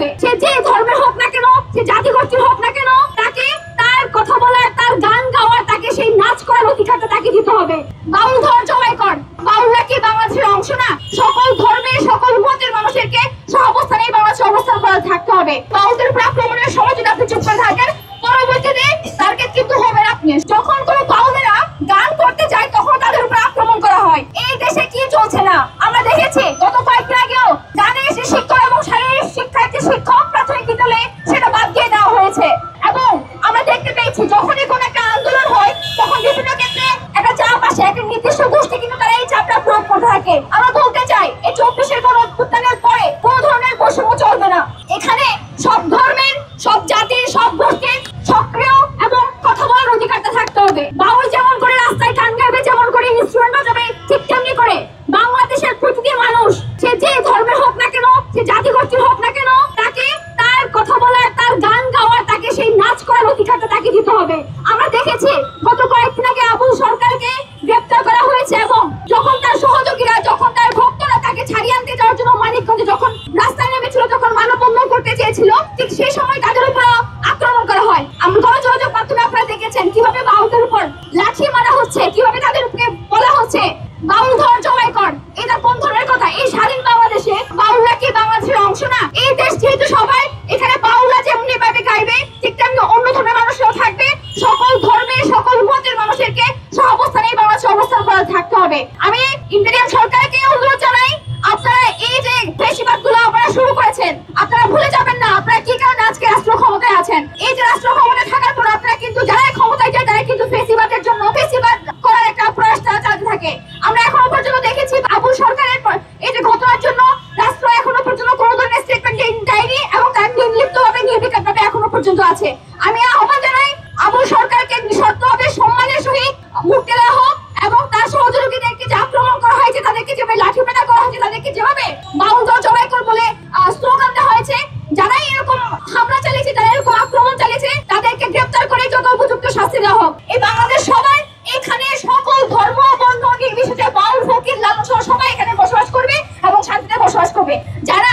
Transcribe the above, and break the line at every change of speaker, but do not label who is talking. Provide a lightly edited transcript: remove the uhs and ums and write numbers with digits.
হবে। সে যে ধর্মের হোক না কেন, সে জাতি গোষ্ঠীর হোক না কেন, তাকে তার কথা বলার, তার গান গাওয়ার, তাকে সেই নাচ করার অধিকারটা তাকে দিতে হবে। বাউল ধর জবাই কর, বাউলরা কি বাংলাদেশের অংশ না? সকল ধর্মের সকল মতের মানুষেরকে সহাবস্থানে বাংলাদেশে অবস্থান করে থাকতে হবে। বাউলদের উপর আক্রমণের সময় যদি আপনি চুপ করে থাকেন, পরবর্তীতে টার্গেট কিন্তু হবেন আপনি। যখন কোনো বাউলেরা গান করতে যায় তখন তাদের উপর আক্রমণ করা হয়। এই দেশে কি চলছে না আমরা দেখেছি। গত কয়েকদিন আগেও গানে এসে শিক্ষক এবং শারীরিক শিক্ষার যে শিক্ষক প্রাথমিক বিদ্যালয়ে সেটা বাদ দিয়ে দেওয়া হয়েছে। এবং আমরা দেখতে পেয়েছি যখনই কোনো একটা আন্দোলন হয় তখন বিভিন্ন ক্ষেত্রে একটা চাপ আসে, একটা নির্দিষ্ট গোষ্ঠী কিন্তু তারা এই চাপটা প্রয়োগ করতে থাকে। আমরা বলতে চাই এই 24-এর গণঅভ্যুত্থানের পরে কোনো ধরনের বৈষম্য চলবে না। এখানে সব ধর্মের, সব জাতির, সব গোষ্ঠীর সক্রিয় এবং কথা বলার অধিকারটা থাকতে হবে। বাউল যেমন করে রাস্তায় গান গাইবে, যেমন করে ইনস্ট্রুমেন্ট বাজাবে, ঠিক তেমনি করে বাংলাদেশের প্রতিটি মানুষ, সে যে ধর্মের হোক না কেন, সে জাতি গোষ্ঠীর হোক না কেন, তাকে তার কথা বলার, তার গান গাওয়ার, তাকে সেই নাচ করার অধিকারটা তাকে দিতে হবে। আমরা দেখেছি গত কয়েকদিন আগে আবুল সরকারকে গ্রেপ্তার করা হয়েছে এবং যখন তার সহযোগীরা, যখন তার ভক্তরা তাকে ছাড়িয়ে আনতে যাওয়ার জন্য মানিকগঞ্জে যখন রাস্তায় নেমেছিল, যখন মানববন্ধন করতে চেয়েছিল, ঠিক সেই সময় তাদের উপর আক্রমণ করা হয়। আমরা গণযোগাযোগ মাধ্যমে আপনারা দেখেছেন কিভাবে বাউলদের উপর লাঠি মারা হচ্ছে, কিভাবে তাদেরকে বলা হচ্ছে বাউল ধর জবাই কর। এটা কোন ধরনের কথা? এই স্বাধীন বাংলাদেশে বাউলরা কি বাংলাদেশের অংশ না? এই দেশ যেহেতু সবাই, এখানে বাউলরা যেমনি ভাবে গাইবে ঠিক তেমনি অন্য ধর্মের মানুষরাও থাকবে। সকল ধর্মের সকল মতের মানুষেরকে সহাবস্থানে বাংলাদেশে অবস্থান করে থাকতে হবে। আমি ইন্ডিয়ান সরকারকে অনুরোধ জানাই, আপনারা এই যে ফেসিবাদগুলো আপনারা শুরু করেছেন, আপনারা ভুলে যাবেন না আপনারা কি কারণে আজকে রাষ্ট্র ক্ষমতায় আছেন। এই যে রাষ্ট্র ক্ষমতায় থাকার পর আপনারা কিন্তু যারা ক্ষমতায় যায় তারা কিন্তু ফেসিবাদের জন্য ফেসিবাদ করার একটা প্রয়াস চালাতে থাকে। আমরা এখনো পর্যন্ত দেখেছি আবুল সরকারের এই যে ঘটনার জন্য রাষ্ট্র এখনো পর্যন্ত কোনো ধরনের স্টেটমেন্ট দেয়নি এবং তার নির্লিপ্তভাবে নির্বিকারভাবে এখনো পর্যন্ত আছে। আমি আহ্বান জানাই আবুল সরকারকে নিঃশর্তভাবে সম্মানের সহিত মুক্তি দেওয়া হোক এবং তার সহযোগীদেরকে যে আক্রমণ করা হয়েছে, তাদেরকে যেভাবে লাঠিপেটা করা হয়েছে, তাদেরকে যেভাবে বাউল ধর জবাই কর বলে স্লোগান দেওয়া হয়েছে, যারাই এরকম হামলা চালিয়েছে, যারা এরকম আক্রমণ চালিয়েছে, তাদেরকে গ্রেপ্তার করে যত উপযুক্ত শাস্তি দেওয়া হোক। এই বাংলাদেশ সবাই, এখানে সকল ধর্ম বর্ণ নির্বিশেষে বাউল ফকির লালন সহ সবাই এখানে বসবাস করবে এবং শান্তিতে বসবাস করবে। যারা